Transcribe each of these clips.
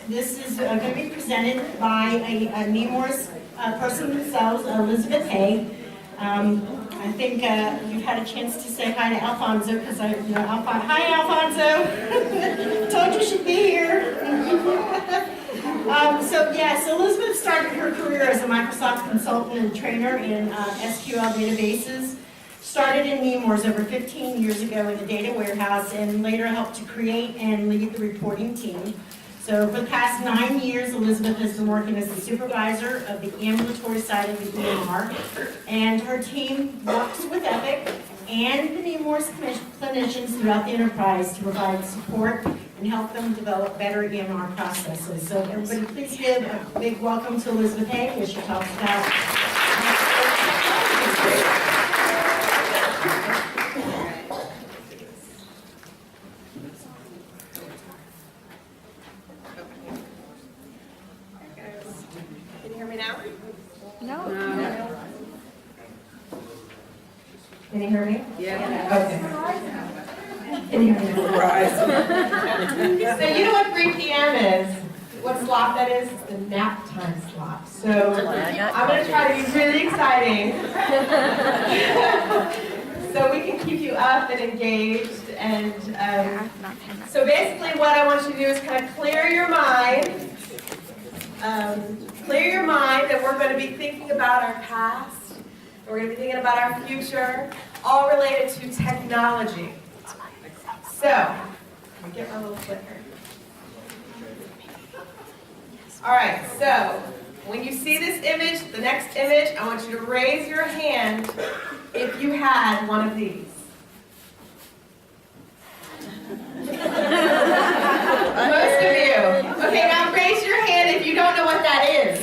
This is going to be presented by a Nemours person themselves, Elizabeth Hague. I think you've had a chance to say hi to Alfonso, because hi Alfonso! Told you she'd be here. So Elizabeth started her career as a Microsoft consultant and trainer in SQL databases. Started in Nemours over 15 years ago in the data warehouse, and later helped to create and lead the reporting team. So for the past 9 years, Elizabeth has been working as the supervisor of the ambulatory side of the EMR, and her team works with Epic and the Nemours clinicians throughout the enterprise to provide support and help them develop better EMR processes. So everybody please give a big welcome to Elizabeth Hague as she talks about Can you hear me? Yeah. Okay. Can you hear me? So you know what 3 p.m. is? What slot that is? It's the nap time slot. So I'm going to try to be really exciting so we can keep you up and engaged. And so basically what I want you to do is kind of clear your mind. And we're going to be thinking about our past. We're going to be thinking about our future, all related to technology. So, let me get my little clicker. All right, so when you see this image, the next image, I want you to raise your hand if you had one of these. Most of you. Okay, now raise your hand if you don't know what that is.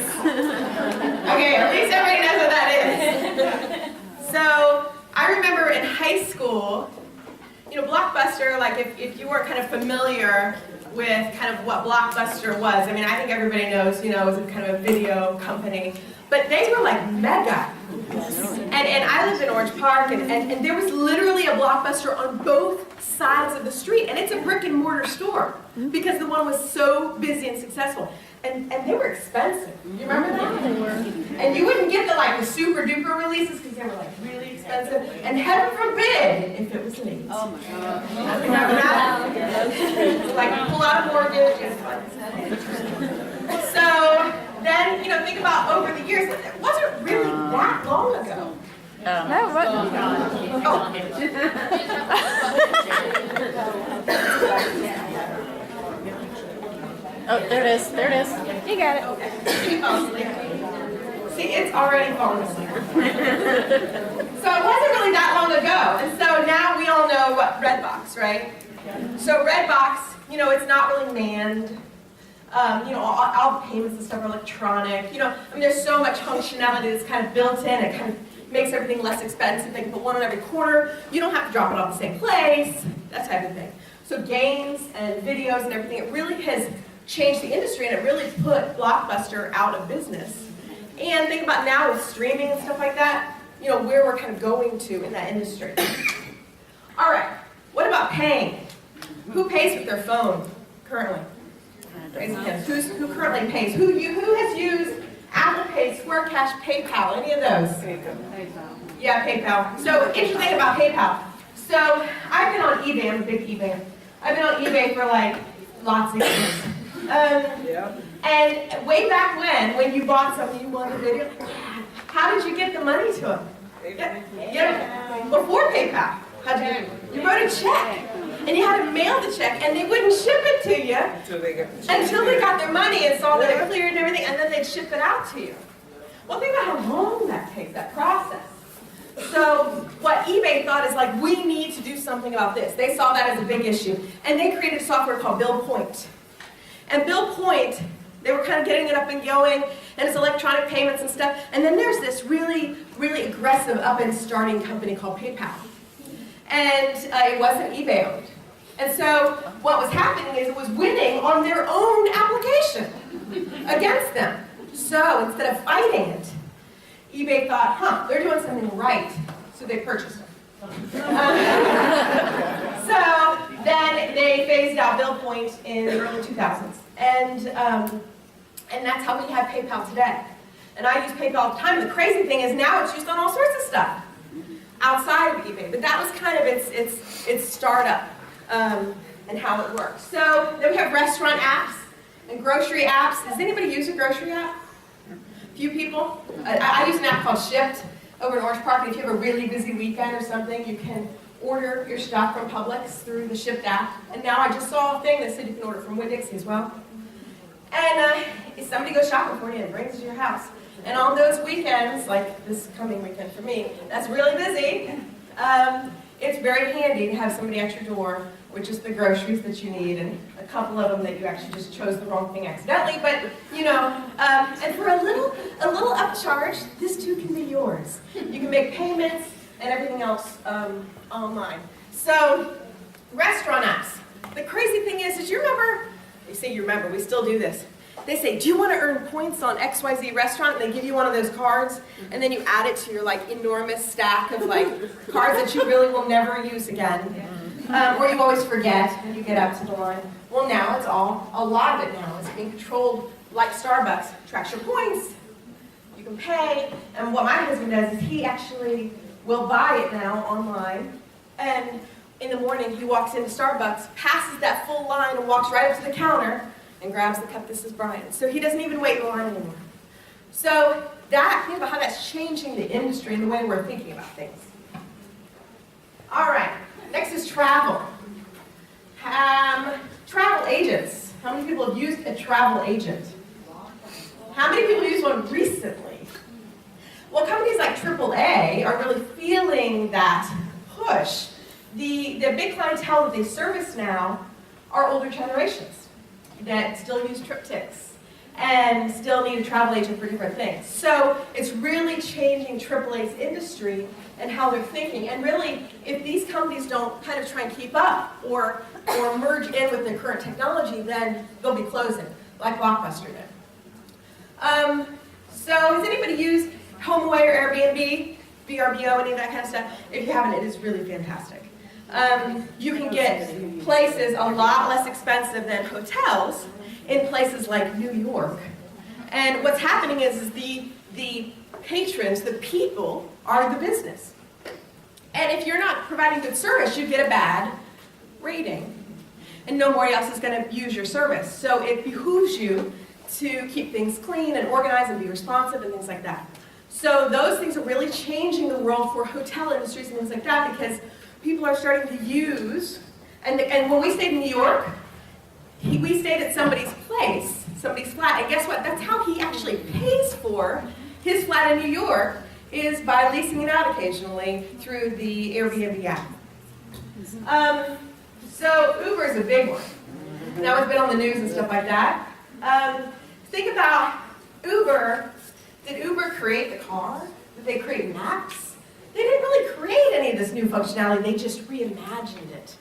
Okay, at least everybody knows what that is. So, I remember in high school, Blockbuster, like if you weren't kind of familiar with kind of what Blockbuster was, I mean, I think everybody knows, it was a kind of a video company, but they were like mega. And I lived in Orange Park, and there was literally a Blockbuster on both sides of the street, and it's a brick and mortar store, because the one was so busy and successful. And they were expensive. You remember that? They were. And you wouldn't get the super duper releases because they were really expensive. And heaven forbid if it was late. Oh my God. Remember that? Pull out a mortgage. So then, think about over the years. It wasn't really that long ago. Oh, there it is. There it is. You got it. Okay. See, it's already falling asleep. So it wasn't really that long ago. And so now we all know what Redbox, right? So Redbox, it's not really manned. All the payments and stuff are electronic. There's so much functionality that's kind of built in. It kind of makes everything less expensive. They can put one on every corner. You don't have to drop it off the same place, that type of thing. So games and videos and everything, it really has changed the industry, and it really put Blockbuster out of business. And think about now with streaming and stuff like that, where we're kind of going to in that industry. All right, what about paying? Who pays with their phone currently? Raise your hands. Who currently pays? Who has used Apple Pay, Square Cash, PayPal, any of those? PayPal. Yeah, PayPal. So interesting about PayPal. So I've been on eBay. I'm a big eBay. I've been on eBay for lots of years. And way back when you bought something, you wanted a video, how did you get the money to them? Before PayPal, how'd you do it? You wrote a check, and you had to mail the check, and they wouldn't ship it to you until they got their money and saw that it cleared and everything, and then they'd ship it out to you. Well, think about how long that takes, that process. So what eBay thought is we need to do something about this. They saw that as a big issue, and they created software called Bill Point. And Bill Point, they were kind of getting it up and going, and it's electronic payments and stuff. And then there's this really, really aggressive up and starting company called PayPal. And it wasn't eBay owned. And so what was happening is it was winning on their own application against them. So instead of fighting it, eBay thought, they're doing something right. So they purchased them. So then they phased out Bill Point in the early 2000s. And that's how we have PayPal today. And I use PayPal all the time. The crazy thing is now it's used on all sorts of stuff outside of eBay. But that was kind of its startup and how it works. So then we have restaurant apps and grocery apps. Does anybody use a grocery app? A few people? I use an app called Shipt over in Orange Park. And if you have a really busy weekend or something, you can order your stuff from Publix through the Shipt app. And now I just saw a thing that said you can order from Winn-Dixie as well. And somebody goes shopping for you and brings it to your house. And on those weekends, like this coming weekend for me, that's really busy. It's very handy to have somebody at your door with just the groceries that you need, and a couple of them that you actually just chose the wrong thing accidentally. But you know, and for a little upcharge, this too can be yours. You can make payments and everything else online. So, restaurant apps. The crazy thing is you remember? They say you remember. We still do this. They say, do you want to earn points on XYZ restaurant? And they give you one of those cards, and then you add it to your like enormous stack of like cards that you really will never use again, or you always forget when you get up to the line. Well, now it's a lot of it now is being controlled like Starbucks. Tracks your points, you can pay, and what my husband does is he actually will buy it now online, and in the morning he walks into Starbucks, passes that full line, and walks right up to the counter and grabs the cup. This is Brian. So he doesn't even wait in line anymore. So think about how that's changing the industry and the way we're thinking about things. All right, next is travel. Travel agents. How many people have used a travel agent? How many people used one recently? Well, companies like AAA are really feeling that push. The big clientele that they service now are older generations that still use triptychs and still need a travel agent for different things. So it's really changing AAA's industry and how they're thinking. And really, if these companies don't kind of try and keep up or merge in with their current technology, then they'll be closing, like Blockbuster did. So has anybody used HomeAway or Airbnb, VRBO, any of that kind of stuff? If you haven't, it is really fantastic. You can get places a lot less expensive than hotels in places like New York. And what's happening is the patrons, the people, are the business. And if you're not providing good service, you get a bad rating. And nobody else is going to use your service. So it behooves you to keep things clean and organized and be responsive and things like that. So those things are really changing the world for hotel industries and things like that, because people are starting to use, and when we stayed in New York, we stayed at somebody's place, somebody's flat, and guess what? That's how he actually pays for his flat in New York, is by leasing it out occasionally through the Airbnb app. So Uber is a big one. Now it's been on the news and stuff like that. Think about Uber. Did Uber create the car? Did they create maps? They didn't really create any of this new functionality, they just reimagined it.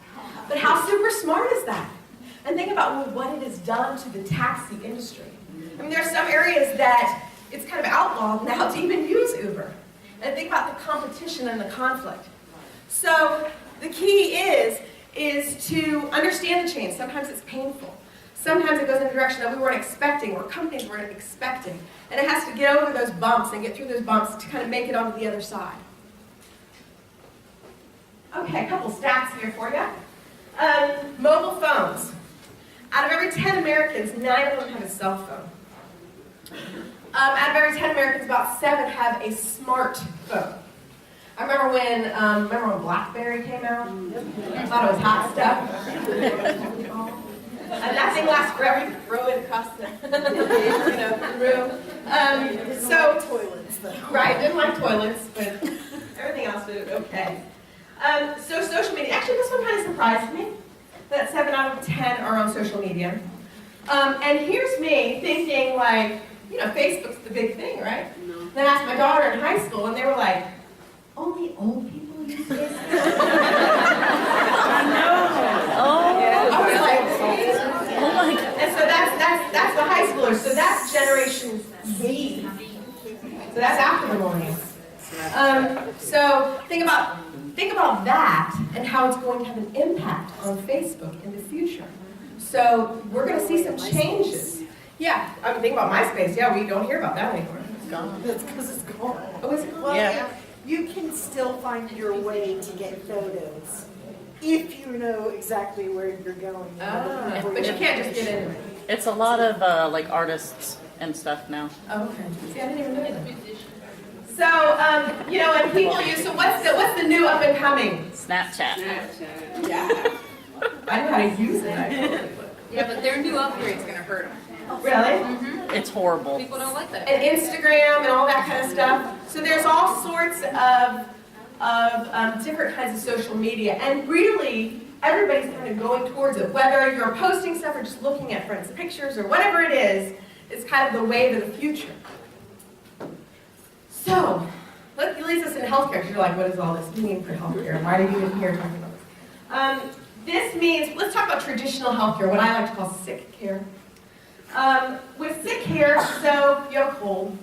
But how super smart is that? And think about what it has done to the taxi industry. I mean, there are some areas that it's kind of outlawed now to even use Uber. And think about the competition and the conflict. So the key is to understand the change. Sometimes it's painful. Sometimes it goes in a direction that we weren't expecting, or companies weren't expecting. And it has to get over those bumps and get through those bumps to kind of make it onto the other side. Okay, a couple stats here for you. Mobile phones. Out of every 10 Americans, 9 of them have a cell phone. Out of every 10 Americans, about 7 have a smartphone. I remember when BlackBerry came out? I thought it was hot stuff. And that thing lasts forever. You can throw it across the room. Right, didn't like toilets, but everything else did okay. So social media, actually this one kind of surprised me, that 7 out of 10 are on social media. And here's me thinking like, Facebook's the big thing, right? No. Then I asked my daughter in high school, and they were like, only old people use Facebook? I know. Oh. Yeah. I was like, oh my God. And so that's the high schoolers. So that's Generation Z. So that's after the millennials. So think about that and how it's going to have an impact on Facebook in the future. So we're going to see some changes. Yeah, I mean, think about MySpace. Yeah, we don't hear about that anymore. It's gone. That's because it's gone. Oh, is it? Well, Yeah. you can still find your way to get photos if you know exactly where you're going. But you can't just get into it. It's a lot of like artists and stuff now. Oh, okay. See, I didn't even know that. So, you know, and people use, so what's the new up and coming? Snapchat. Yeah. I know how to use it, actually. Yeah, but their new upgrade's gonna hurt them. Really? It's horrible. People don't like that. And Instagram and all that kind of stuff. So there's all sorts of different kinds of social media. And really, everybody's kind of going towards it. Whether you're posting stuff or just looking at friends' pictures or whatever it is, it's kind of the wave of the future. So, that leads us into healthcare, because you're like, what does all this mean for healthcare? Why are you even here talking about this? This means, let's talk about traditional healthcare, what I like to call sick care. With sick care, so you have a cold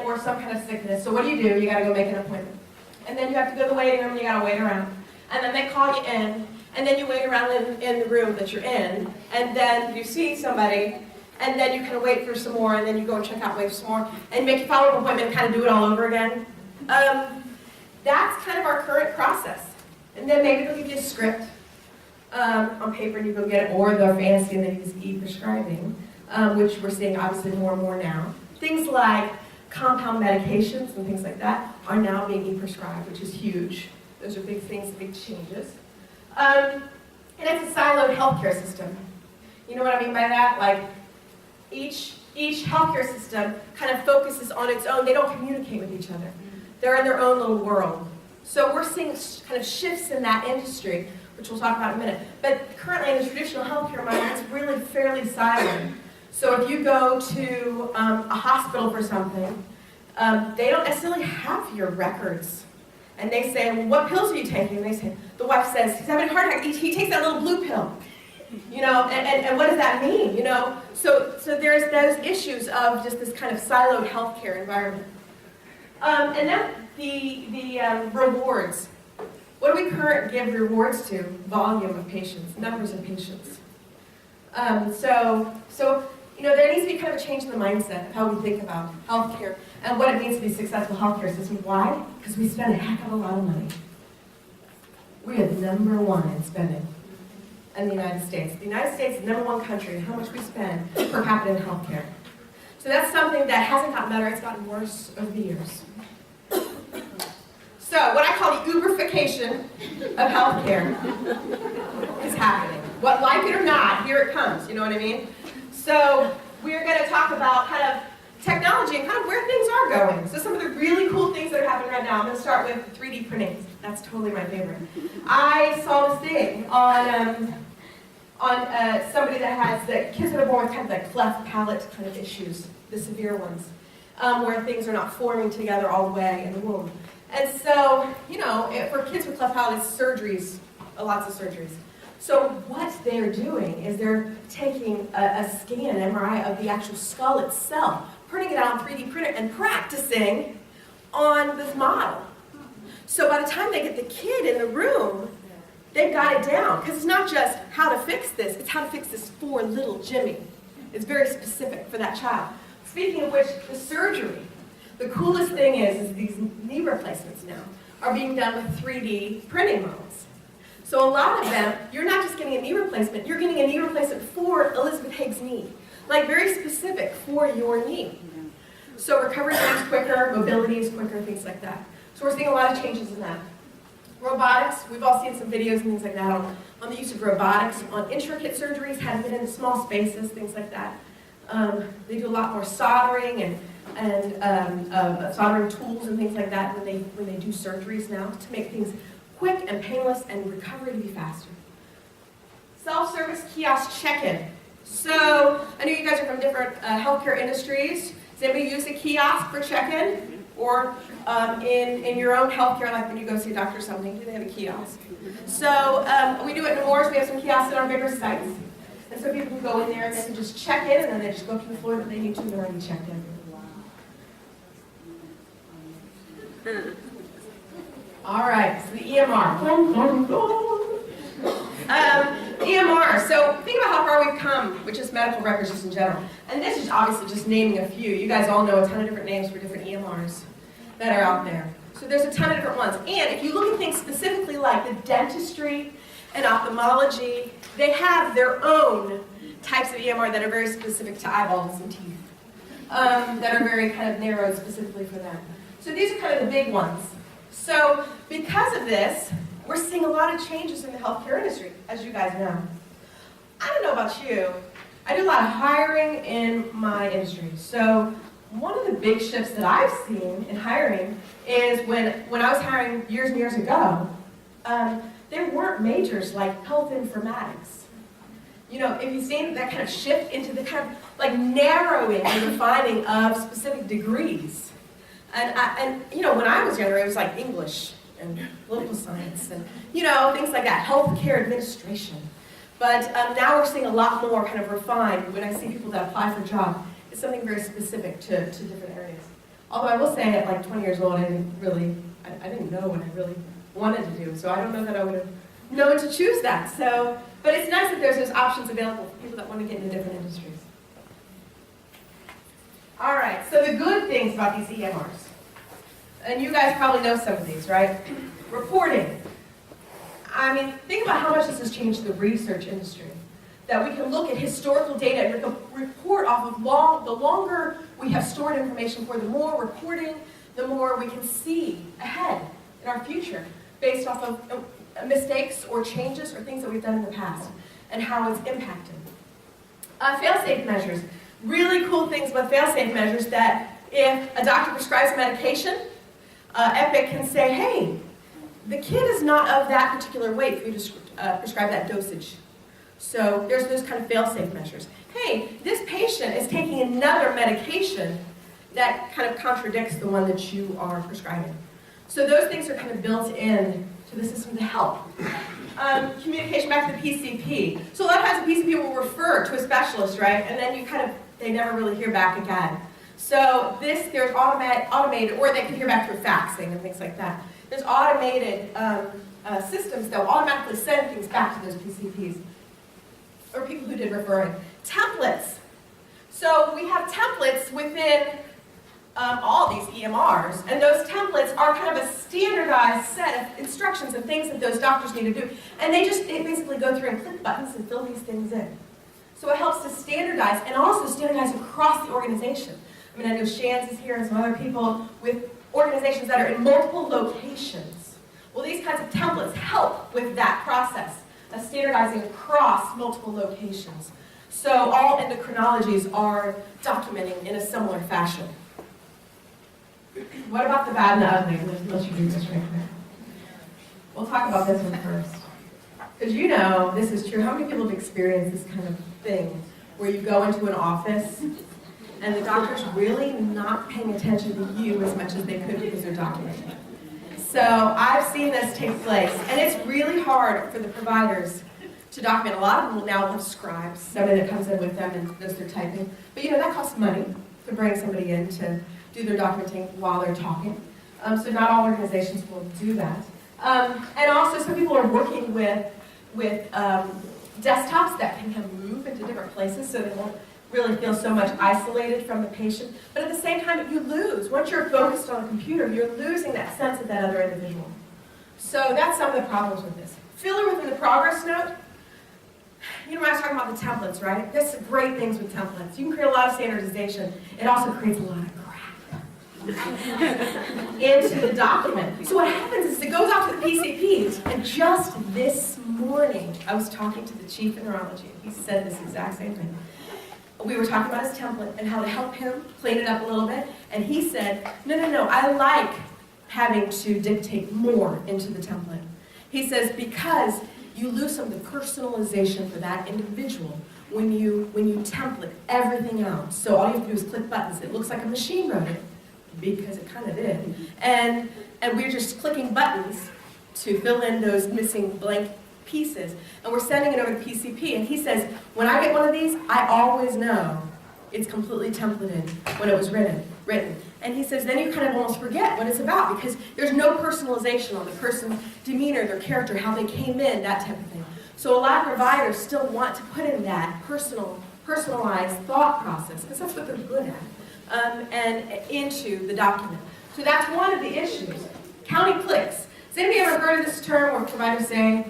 or some kind of sickness. So what do? You got to go make an appointment. And then you have to go to the waiting room and you got to wait around. And then they call you in, and then you wait around in the room that you're in, and then you see somebody, and then you kind of wait for some more, and then you go and check out, wait for some more, and make your follow-up appointment and kind of do it all over again. That's kind of our current process. And then maybe they'll give you a script on paper and you go get it, or they're fancy and they use e-prescribing, which we're seeing obviously more and more now. Things like compound medications and things like that are now being e-prescribed, which is huge. Those are big things, big changes. And it's a siloed healthcare system. You know what I mean by that? Like, each healthcare system kind of focuses on its own. They don't communicate with each other. They're in their own little world. So we're seeing kind of shifts in that industry, which we'll talk about in a minute. But currently in the traditional healthcare model, it's really fairly siloed. So if you go to a hospital for something, they don't necessarily have your records. And they say, well, what pills are you taking? And they say, the wife says, he's having a heart attack. He takes that little blue pill. You know, and what does that mean? You know, so there's those issues of just this kind of siloed healthcare environment. And then the rewards. What do we currently give rewards to? Volume of patients, numbers of patients. So you know, there needs to be kind of a change in the mindset of how we think about healthcare and what it means to be a successful healthcare system. Why? Because we spend a heck of a lot of money. We are the #1 in spending in the United States. The United States is the #1 country in how much we spend per capita in healthcare. So that's something that hasn't gotten better, it's gotten worse over the years. So what I call the Uberification of healthcare is happening. What, like it or not, here it comes, you know what I mean? So we're going to talk about kind of technology and kind of where things are going. So some of the really cool things that are happening right now. I'm going to start with 3D printing. That's totally my favorite. I saw this thing on somebody that has the kids that are born with kind of like cleft palate kind of issues, the severe ones, where things are not forming together all the way in the womb. And so, you know, for kids with cleft palate, it's surgeries, lots of surgeries. So what they're doing is they're taking a scan, an MRI of the actual skull itself, printing it out on 3D printer and practicing on this model. So by the time they get the kid in the room, they've got it down. Because it's not just how to fix this, it's how to fix this for little Jimmy. It's very specific for that child. Speaking of which, the surgery. The coolest thing is these knee replacements now are being done with 3D printing models. So a lot of them, you're not just getting a knee replacement, you're getting a knee replacement for Elizabeth Hague's knee. Like very specific for your knee. So recovery time's quicker, mobility is quicker, things like that. So we're seeing a lot of changes in that. Robotics, we've all seen some videos and things like that on the use of robotics, on intricate surgeries, having it in small spaces, things like that. They do a lot more soldering and soldering tools and things like that when they do surgeries now to make things quick and painless and recovery to be faster. Self-service kiosk check-in. So I know you guys are from different healthcare industries. Does anybody use a kiosk for check-in? Or in your own healthcare, like when you go see a doctor or something, do they have a kiosk? So we do it in Nemours. We have some kiosks at our bigger sites. And so people can go in there and they can just check in, and then they just go to the floor that they need to, and they're already checked in. All right, so the EMR. EMR, so think about how far we've come with just medical records just in general. And this is obviously just naming a few. You guys all know a ton of different names for different EMRs that are out there. So there's a ton of different ones. And if you look at things specifically like the dentistry and ophthalmology, they have their own types of EMR that are very specific to eyeballs and teeth, that are very kind of narrowed specifically for them. So these are kind of the big ones. So because of this, we're seeing a lot of changes in the healthcare industry, as you guys know. I don't know about you. I do a lot of hiring in my industry. So one of the big shifts that I've seen in hiring is when I was hiring years and years ago, there weren't majors like health informatics. You know, if you've seen that kind of shift into the kind of like narrowing and refining of specific degrees. And you know, when I was younger, it was like English and political science and, you know, things like that, healthcare administration. But now we're seeing a lot more kind of refined. When I see people that apply for a job, it's something very specific to different areas. Although I will say at like 20 years old, I didn't know what I really wanted to do. So I don't know that I would have known to choose that. So, but it's nice that there's those options available for people that want to get into different industries. All right, so the good things about these EMRs. And you guys probably know some of these, right? Reporting. I mean, think about how much this has changed the research industry. That we can look at historical data and report off of the longer we have stored information for, the more reporting, the more we can see ahead in our future based off of mistakes or changes or things that we've done in the past and how it's impacted. Fail-safe measures. Really cool things about fail-safe measures that if a doctor prescribes medication, Epic can say, hey, the kid is not of that particular weight for you to prescribe that dosage. So there's those kind of fail-safe measures. Hey, this patient is taking another medication that kind of contradicts the one that you are prescribing. So those things are kind of built in to the system to help. Communication back to the PCP. So a lot of times the PCP will refer to a specialist, right? And then they never really hear back again. So there's automated, or they can hear back through faxing and things like that. There's automated systems that will automatically send things back to those PCPs, or people who did referring. Templates. So we have templates within all these EMRs, and those templates are kind of a standardized set of instructions and things that those doctors need to do. And they basically go through and click buttons and fill these things in. So it helps to standardize, and also standardize across the organization. I mean, I know Shan's is here and some other people with organizations that are in multiple locations. Well, these kinds of templates help with that process of standardizing across multiple locations. So all endocrinologies are documenting in a similar fashion. What about the bad and the ugly? Let's you do this right quick. We'll talk about this one first. Because you know, this is true. How many people have experienced this kind of thing where you go into an office and the doctor's really not paying attention to you as much as they could because they're documenting? So I've seen this take place, and it's really hard for the providers to document. A lot of them will now have scribes, somebody that comes in with them and does their typing. But you know, that costs money to bring somebody in to do their documenting while they're talking. So not all organizations will do that. And also, some people are working with desktops that can kind of move into different places so they won't really feel so much isolated from the patient. But at the same time, you lose. Once you're focused on a computer, you're losing that sense of that other individual. So that's some of the problems with this. Filler within the progress note. You know when I was talking about the templates, right? There's great things with templates. You can create a lot of standardization. It also creates a lot of into the document. So what happens is it goes off to the PCPs, and just this morning, I was talking to the chief of neurology, and he said this exact same thing. We were talking about his template and how to help him clean it up a little bit, and he said, no, I like having to dictate more into the template. He says, because you lose some of the personalization for that individual when you template everything out. So all you have to do is click buttons. It looks like a machine wrote it, because it kind of did. And we're just clicking buttons to fill in those missing blank pieces. And we're sending it over to PCP. And he says, when I get one of these, I always know it's completely templated when it was written. And he says, then you kind of almost forget what it's about, because there's no personalization on the person's demeanor, their character, how they came in, that type of thing. So a lot of providers still want to put in that personalized thought process, because that's what they're good at, and into the document. So that's one of the issues. Counting clicks. Has anybody ever heard of this term where providers say,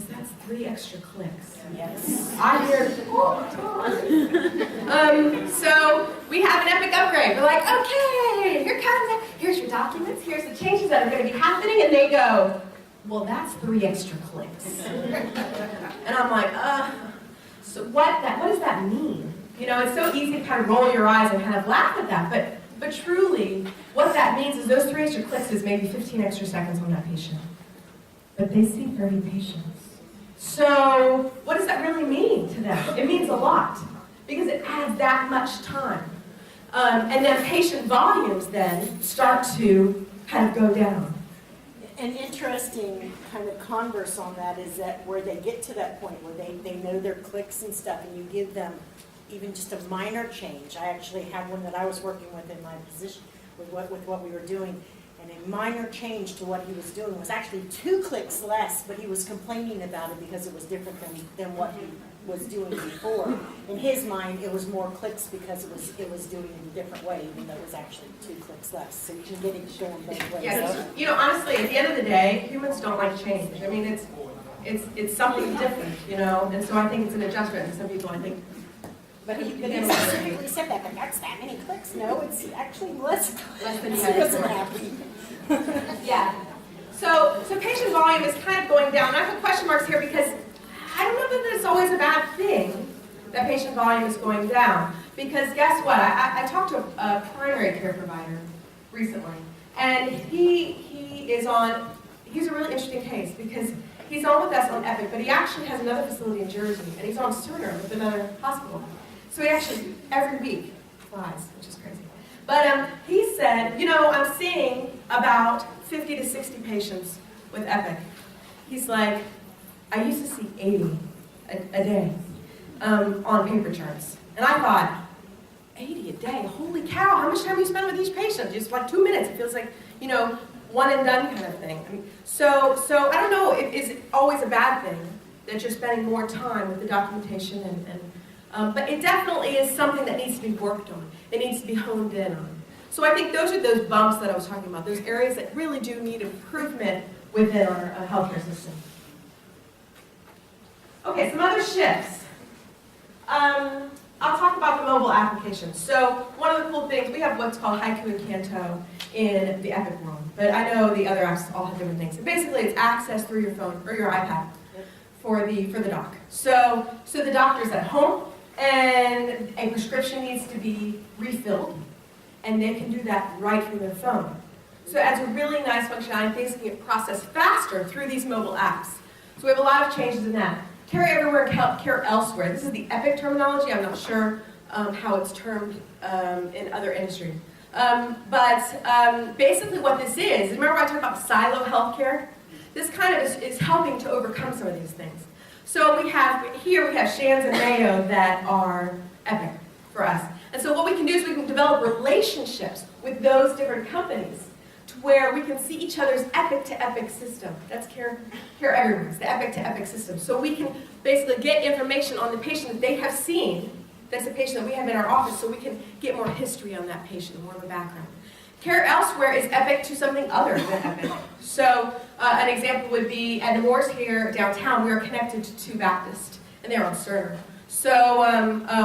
that's 3 extra clicks? Yes. I hear it all the time. So we have an Epic upgrade. We're like, okay, here comes it. Here's your documents. Here's the changes that are going to be happening. And they go, well, that's 3 extra clicks. And I'm like, so what does that mean? You know, it's so easy to kind of roll your eyes and kind of laugh at that. But truly, what that means is those 3 extra clicks is maybe 15 extra seconds on that patient. But they see 30 patients. So what does that really mean to them? It means a lot, because it adds that much time. And then patient volumes then start to kind of go down. An interesting kind of converse on that is that where they get to that point where they know their clicks and stuff, and you give them even just a minor change. I actually had one that I was working with in my position with what we were doing, and a minor change to what he was doing was actually 2 clicks less, but he was complaining about it because it was different than what he was doing before. In his mind, it was more clicks because it was doing it in a different way, even though it was actually 2 clicks less. So you can get it going both ways. Yeah, you know, honestly, at the end of the day, humans don't like change. I mean, it's something different, you know, and so I think it's an adjustment. And some people, I think, But he specifically said that, but that's that many clicks. No, it's actually less than He that. wasn't happy. Yeah. So patient volume is kind of going down. I put question marks here because I don't know that it's always a bad thing that patient volume is going down. Because guess what? I talked to a primary care provider recently, and he's a really interesting case because he's on with us on Epic, but he actually has another facility in Jersey, and he's on Cerner with another hospital. So he actually, every week, flies, which is crazy. But he said, you know, I'm seeing about 50 to 60 patients with Epic. He's like, I used to see 80 a day on paper charts. And I thought, 80 a day? Holy cow, how much time do you spend with each patient? Just like 2 minutes. It feels like, you know, one and done kind of thing. I mean, so I don't know, is it always a bad thing that you're spending more time with the documentation but it definitely is something that needs to be worked on. It needs to be honed in on. So I think those are those bumps that I was talking about, those areas that really do need improvement within our healthcare system. Okay, some other shifts. I'll talk about the mobile applications. So one of the cool things, we have what's called Haiku and Canto in the Epic world, but I know the other apps all have different things. And basically, it's access through your phone or your iPad for the doc. So the doctor's at home, and a prescription needs to be refilled, and they can do that right from their phone. So it adds a really nice functionality. Things can get processed faster through these mobile apps. So we have a lot of changes in that. Care everywhere, care elsewhere. This is the Epic terminology. I'm not sure how it's termed in other industries. But basically what this is, remember I talked about silo healthcare? This kind of is helping to overcome some of these things. So we have Shands and Mayo that are Epic for us. And so what we can do is we can develop relationships with those different companies to where we can see each other's Epic to Epic system. That's Care Everywhere. It's the Epic to Epic system. So we can basically get information on the patient that they have seen. That's a patient that we have in our office, so we can get more history on that patient, more of a background. Care Elsewhere is Epic to something other than Epic. So an example would be at Nemours here downtown, we are connected to 2 Baptist, and they're on Cerner. So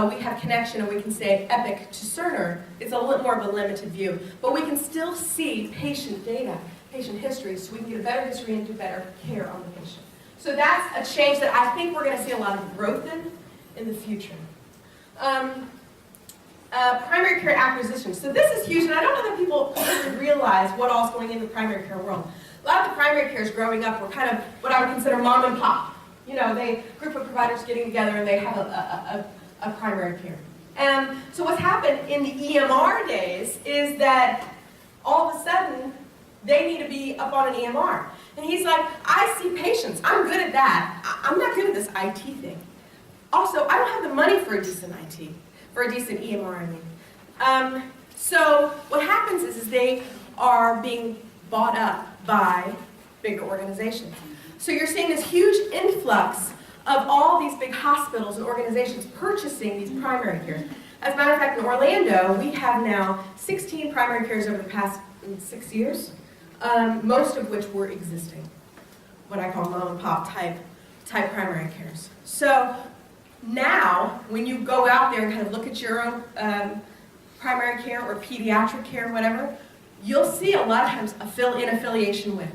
we have connection, and we can say Epic to Cerner. It's a little more of a limited view, but we can still see patient data, patient history, so we can get a better history and do better care on the patient. So that's a change that I think we're going to see a lot of growth in the future. Primary care acquisition. So this is huge, and I don't know that people really realize what all is going in the primary care world. A lot of the primary cares growing up were kind of what I would consider mom and pop. You know, they group of providers getting together and they have a primary care. And so what's happened in the EMR days is that all of a sudden they need to be up on an EMR. And he's like, I see patients. I'm good at that. I'm not good at this IT thing. Also, I don't have the money for a decent IT. For a decent EMR, I mean. So what happens is they are being bought up by bigger organizations. So you're seeing this huge influx of all these big hospitals and organizations purchasing these primary care. As a matter of fact, in Orlando, we have now 16 primary cares over the past 6 years, most of which were existing, what I call mom and pop type primary cares. So now, when you go out there and kind of look at your own primary care or pediatric care, whatever, you'll see a lot of times in affiliation with.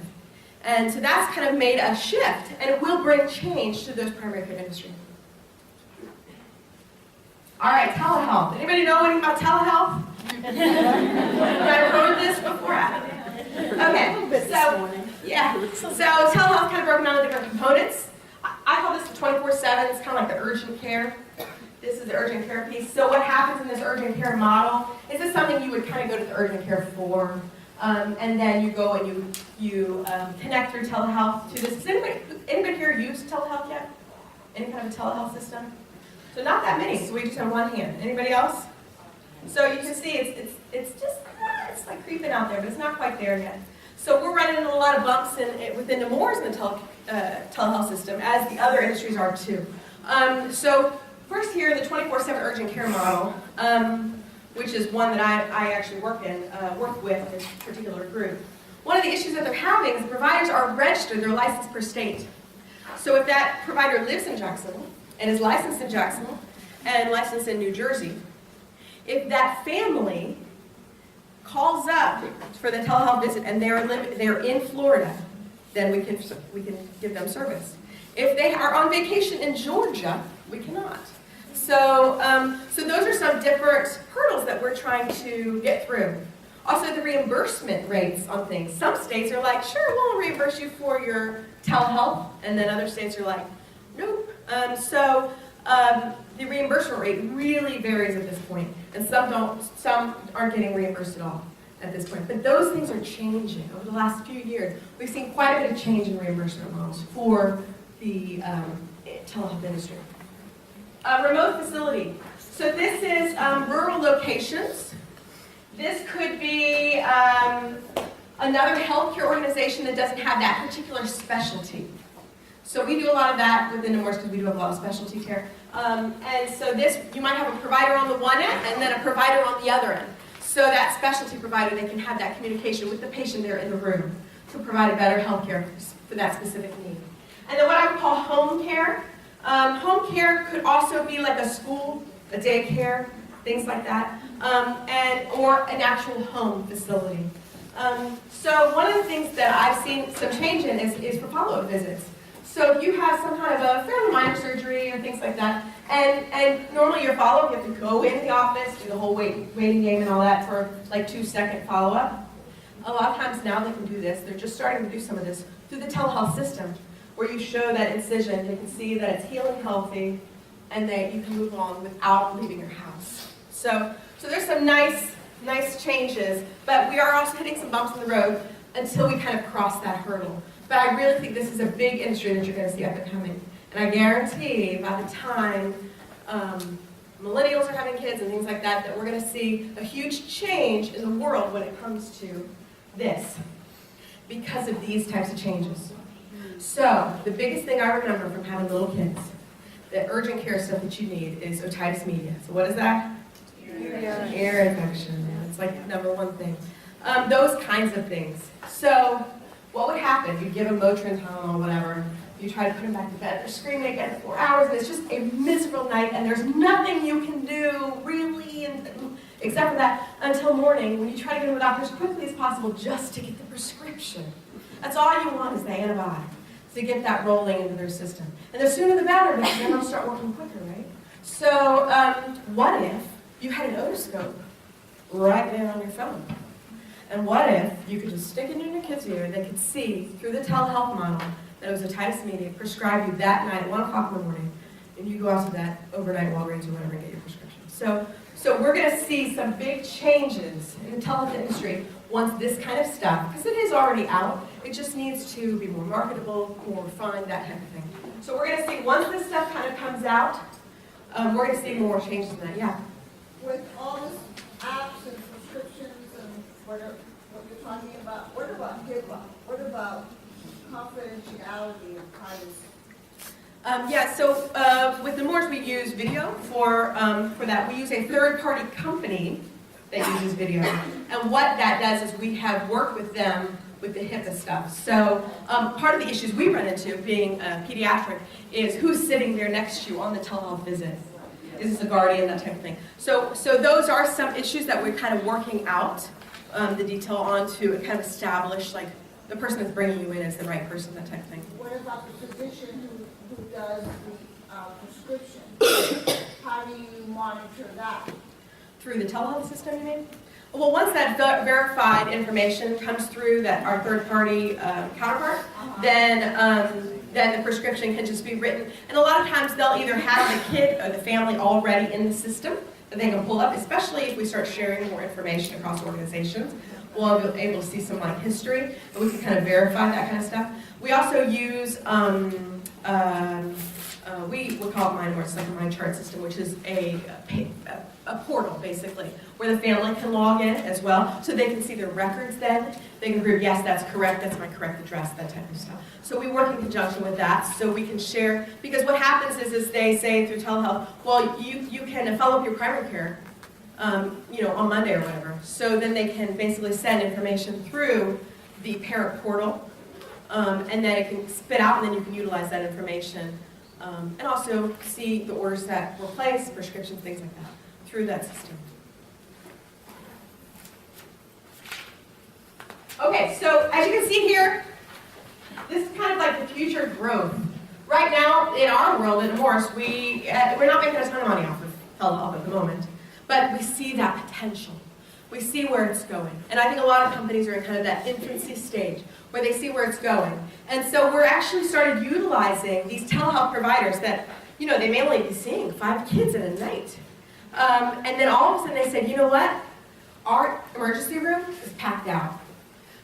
And so that's kind of made a shift, and it will bring change to those primary care industry. All right, telehealth. Anybody know anything about telehealth? I've heard this before. Okay, so yeah, so telehealth kind of broken down into different components. I call this the 24/7. It's kind of like the urgent care. This is the urgent care piece. So what happens in this urgent care model is this something you would kind of go to the urgent care for, and then you go and you connect through telehealth to this. Does anybody here use telehealth yet? Any kind of a telehealth system? So not that many. So we just have one hand. Anybody else? So you can see it's just it's like creeping out there, but it's not quite there yet. So we're running into a lot of bumps within Nemours in the telehealth system, as the other industries are too. So first here, the 24/7 urgent care model, which is one that I actually work with this particular group. One of the issues that they're having is the providers are registered, they're licensed per state. So if that provider lives in Jacksonville and is licensed in Jacksonville and licensed in New Jersey, if that family calls up for the telehealth visit and they're in Florida, then we can give them service. If they are on vacation in Georgia, we cannot. So those are some different hurdles that we're trying to get through. Also, the reimbursement rates on things. Some states are like, sure, we'll reimburse you for your telehealth, and then other states are like, nope. The reimbursement rate really varies at this point, and some aren't getting reimbursed at all at this point. But those things are changing. Over the last few years, we've seen quite a bit of change in reimbursement models for the telehealth industry. Remote facility. So this is rural locations. This could be another healthcare organization that doesn't have that particular specialty. So we do a lot of that within Nemours because we do have a lot of specialty care. And so this, you might have a provider on the one end and then a provider on the other end. So that specialty provider, they can have that communication with the patient there in the room to provide a better health care for that specific need. And then what I would call home care. Home care could also be like a school, a daycare, things like that, or an actual home facility. So one of the things that I've seen some change in is for follow-up visits. So if you have some kind of a fairly minor surgery or things like that, and normally your follow-up, you have to go in the office, do the whole waiting game and all that for like 2-second follow-up. A lot of times now they can do this. They're just starting to do some of this through the telehealth system, where you show that incision, you can see that it's healing healthy, and that you can move on without leaving your house. So there's some nice changes, but we are also hitting some bumps in the road until we kind of cross that hurdle. But I really think this is a big industry that you're going to see up and coming. And I guarantee by the time millennials are having kids and things like that, that we're going to see a huge change in the world when it comes to this, because of these types of changes. So the biggest thing I remember from having little kids, the urgent care stuff that you need is otitis media. So what is that? Ear infection. It's like #1 thing. Those kinds of things. So what would happen? You give them Motrin, Tylenol, whatever. You try to put them back to bed. They're screaming again for 4 hours, and it's just a miserable night, and there's nothing you can do, really, except for that, until morning, when you try to get to the doctor as quickly as possible just to get the prescription. That's all you want is the antibiotic, to get that rolling into their system. And the sooner the better, because then they'll start working quicker, right? So what if you had an otoscope right there on your phone? And what if you could just stick it in your kid's ear and they could see through the telehealth model that it was otitis media, prescribe you that night at 1 o'clock in the morning, and you go out to that overnight Walgreens or whatever and get your prescription. So we're going to see some big changes in the telehealth industry once this kind of stuff, because it is already out, it just needs to be more marketable, more refined, that kind of thing. So we're going to see, once this stuff kind of comes out, we're going to see more changes in that. Yeah? With all this apps and prescriptions and what you're talking about, what about HIPAA? What about confidentiality and privacy? Yeah, so with Nemours we use video for that. We use a third-party company that uses video. And what that does is we have worked with them with the HIPAA stuff. So part of the issues we run into being pediatric is who's sitting there next to you on the telehealth visit. Is this a guardian, that type of thing. So those are some issues that we're kind of working out the detail on to kind of establish, like, the person that's bringing you in is the right person, that type of thing. What about the physician who does the prescription? How do you monitor that? Through the telehealth system, you mean? Well, once that verified information comes through, that our third-party counterpart, then the prescription can just be written. And a lot of times they'll either have the kid or the family already in the system that they can pull up, especially if we start sharing more information across organizations. We'll be able to see some like history, and we can kind of verify that kind of stuff. We also use, we call it Nemours, it's like a mind chart system, which is a portal, basically, where the family can log in as well, so they can see their records then. They can prove, yes, that's correct, that's my correct address, that type of stuff. So we work in conjunction with that, so we can share, because what happens is they say through telehealth, well, you can follow up your primary care, on Monday or whatever. So then they can basically send information through the parent portal, and then it can spit out, and then you can utilize that information, and also see the orders that were placed, prescriptions, things like that, through that system. Okay, so as you can see here, this is kind of like the future growth. Right now, in our world, at Nemours, we're not making a ton of money off of telehealth at the moment, but we see that potential. We see where it's going. And I think a lot of companies are in kind of that infancy stage where they see where it's going. And so we're actually started utilizing these telehealth providers that, they may only be seeing 5 kids in a night. And then all of a sudden they said, you know what? Our emergency room is packed out.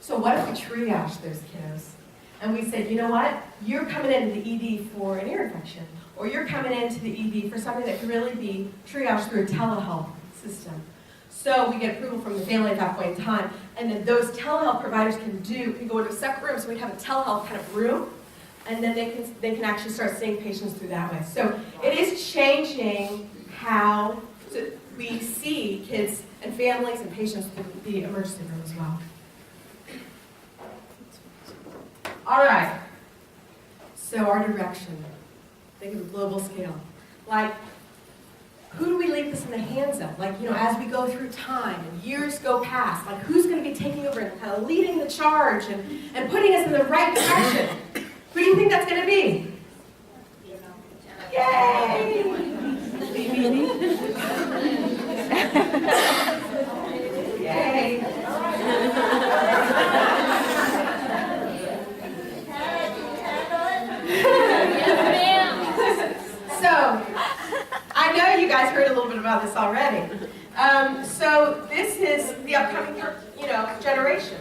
So what if we triage those kiddos? And we said, you know what? You're coming into the ED for an ear infection, or you're coming into the ED for something that can really be triaged through a telehealth system. So we get approval from the family at that point in time, and then those telehealth providers can go into a separate room, so we'd have a telehealth kind of room, and then they can actually start seeing patients through that way. So it is changing how we see kids and families and patients through the emergency room as well. All right, so our direction, think of a global scale. Like, who do we leave this in the hands of? Like, as we go through time and years go past, like who's going to be taking over and kind of leading the charge and putting us in the right direction? Who do you think that's going to be? Yay! Yay! So, I know you guys heard a little bit about this already. So this is the upcoming, generation.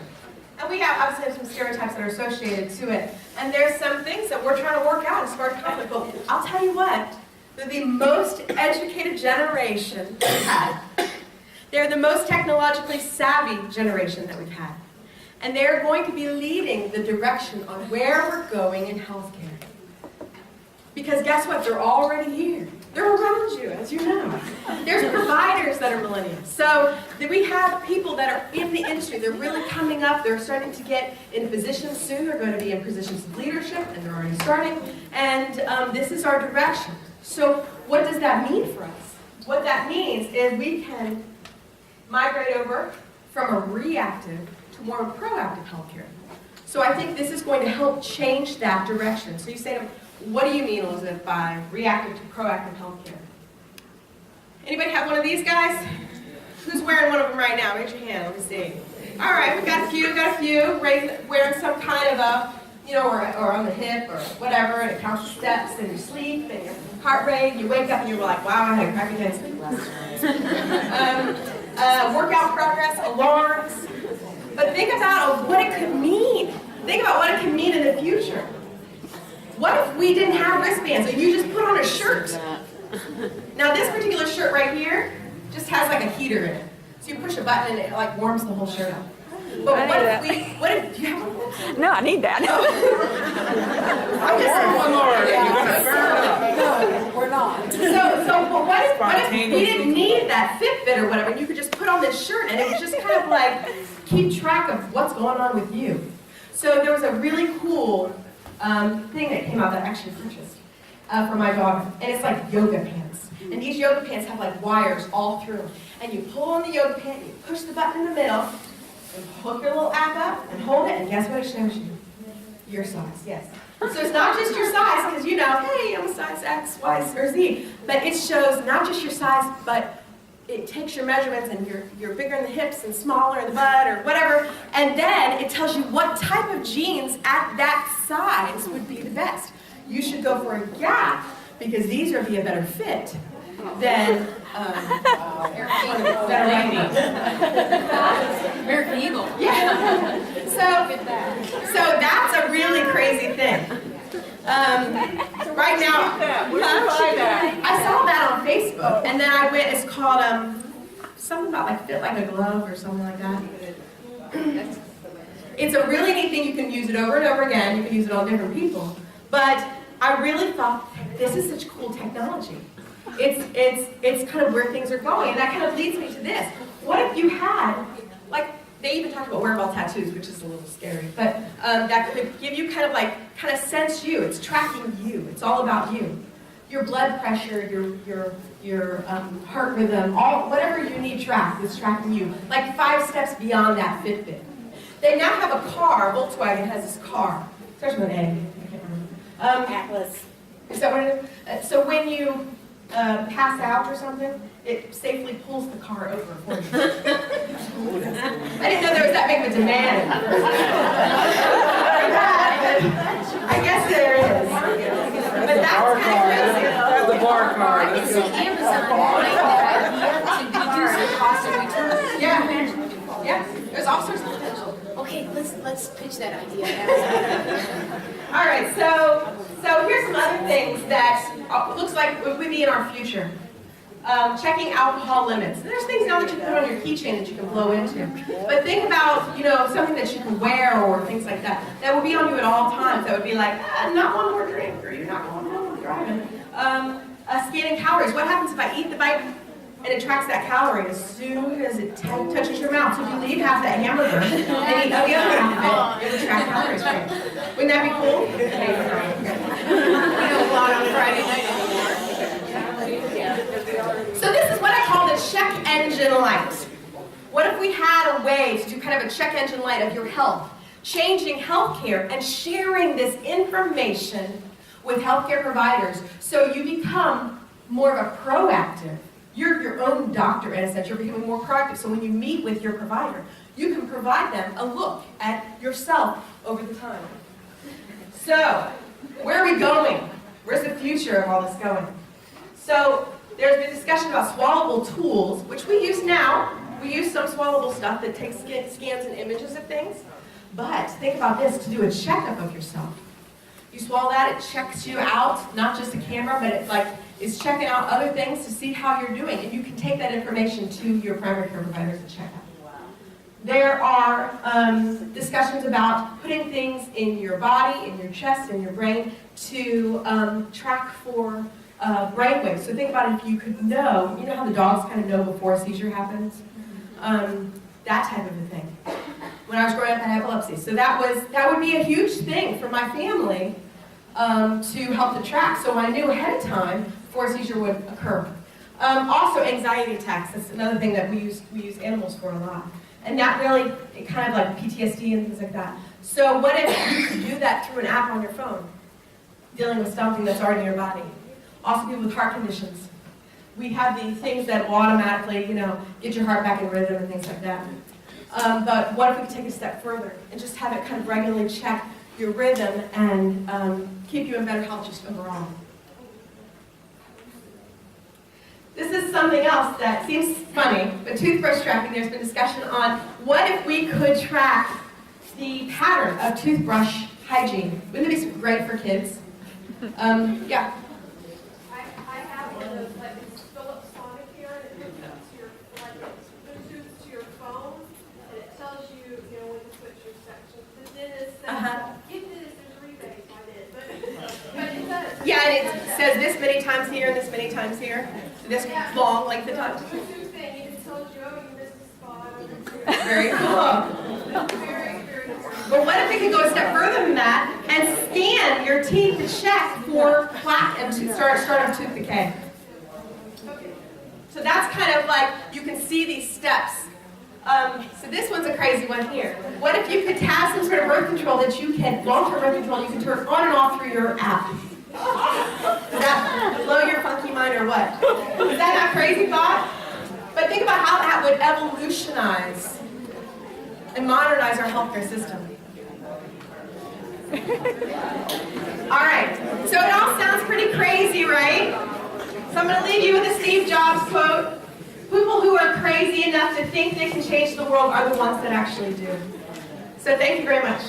And we obviously have some stereotypes that are associated to it. And there's some things that we're trying to work out as far as conflict. But I'll tell you what, they're the most educated generation we've had. They're the most technologically savvy generation that we've had. And they're going to be leading the direction on where we're going in healthcare. Because guess what? They're already here. They're around you, as you know. There's providers that are millennials. So we have people that are in the industry. They're really coming up. They're starting to get in positions soon. They're going to be in positions of leadership, and they're already starting. And this is our direction. So what does that mean for us? What that means is we can migrate over from a reactive to more of a proactive healthcare. So I think this is going to help change that direction. So you say to them, what do you mean, Elizabeth, by reactive to proactive healthcare? Anybody have one of these guys? Who's wearing one of them right now? Raise your hand. Let me see. All right, we've got a few. Wearing some kind of a, or on the hip or whatever, and it counts the steps and your sleep and your heart rate. You wake up and you're like, wow, I had a crappy night's sleep last night. Workout progress, alarms. But think about what it could mean. Think about what it could mean in the future. What if we didn't have wristbands and you just put on a shirt? Now this particular shirt right here just has like a heater in it. So you push a button and it like warms the whole shirt up. But what if do you have one? No, I need that. I'm just saying one more. that Fitbit or whatever, and you could just put on this shirt, and it was just kind of like keep track of what's going on with you. So there was a really cool thing that came out that I actually purchased for my daughter, and it's like yoga pants. And these yoga pants have like wires all through them. And you pull on the yoga pant, you push the button in the middle, and hook your little app up, and hold it, and guess what it shows you? Your size, yes. So it's not just your size, because you know, hey, I'm a size X, Y, or Z. But it shows not just your size, but it takes your measurements, and you're bigger in the hips and smaller in the butt or whatever. And then it tells you what type of jeans at that size would be the best. You should go for a Gap, because these would be a better fit than American Eagle. Yeah. So that's a really crazy thing. Right now, I saw that on Facebook, and then I went. It's called something about like fit like a glove or something like that. It's a really neat thing. You can use it over and over again. You can use it on different people. But I really thought this is such cool technology. It's kind of where things are going, and that kind of leads me to this. What if you had, like, they even talked about wearable tattoos, which is a little scary, but that could give you kind of sense you. It's tracking you. It's all about you. Your blood pressure, your heart rhythm, whatever you need tracked is tracking you. Like 5 steps beyond that Fitbit. They now have a car. Volkswagen has this car. Starts with an A. I can't remember. Atlas. Is that what it is? So when you pass out or something, it safely pulls the car over for you. I didn't know there was that big of a demand. I guess there is. But that's kind of crazy. The bar card. I can see Amazon buying that idea to reduce the cost of return. Yeah. Yeah. There's all sorts of potential. Okay, let's pitch that idea. Amazon. All right, so here's some other things that looks like would be in our future. Checking alcohol limits. There's things now that you put on your keychain that you can blow into. But think about, something that you can wear or things like that. That will be on you at all times. That would be like, not one more drink, or you're not going home driving. Scanning calories. What happens if I eat the bite and it tracks that calorie as soon as it touches your mouth? So if you leave half that hamburger and eat the other half of it, it will track calories for you. Wouldn't that be cool? A lot on Friday night. So this is what I call the check engine light. What if we had a way to do kind of a check engine light of your health, changing healthcare and sharing this information with healthcare providers so you become more of a proactive. You're your own doctor in a sense. You're becoming more proactive. So when you meet with your provider, you can provide them a look at yourself over the time. So where are we going? Where's the future of all this going? So there's been discussion about swallowable tools, which we use now. We use some swallowable stuff that takes scans and images of things. But think about this, to do a checkup of yourself. You swallow that, it checks you out, not just a camera, but it's checking out other things to see how you're doing. And you can take that information to your primary care providers to check out. There are discussions about putting things in your body, in your chest, in your brain to track for brainwaves. So think about if you could know, how the dogs kind of know before a seizure happens? That type of a thing. When I was growing up, I had epilepsy. So that would be a huge thing for my family to help to track. So I knew ahead of time before a seizure would occur. Also, anxiety attacks. That's another thing that we use animals for a lot. And that really, it kind of like PTSD and things like that. So what if you could do that through an app on your phone, dealing with something that's already in your body? Also people with heart conditions. We have these things that will automatically, get your heart back in rhythm and things like that. But what if we could take a step further and just have it kind of regularly check your rhythm and keep you in better health just overall? This is something else that seems funny, but toothbrush tracking, there's been discussion on what if we could track the pattern of toothbrush hygiene. Wouldn't it be great for kids? Yeah. I have one of those, like, it's Philips Sonic here, and it hooks up to your, like, Bluetooth to your phone, and it tells you, when to switch your sections. The dentist says, give this, there's rebates, I did, but it does. Yeah, and it says this many times here and this many times here. This long length of time. Bluetooth Very cool. But what if it could go a step further than that and scan your teeth to check for plaque and start of tooth decay? So that's kind of like, you can see these steps. So this one's a crazy one here. What if you could have some sort of birth control that you can, long-term birth control, you can turn on and off through your app? Does that blow your funky mind or what? Is that not crazy thought? But think about how that would evolutionize and modernize our healthcare system. All right, so it all sounds pretty crazy, right? So I'm going to leave you with a Steve Jobs quote. People who are crazy enough to think they can change the world are the ones that actually do. So thank you very much.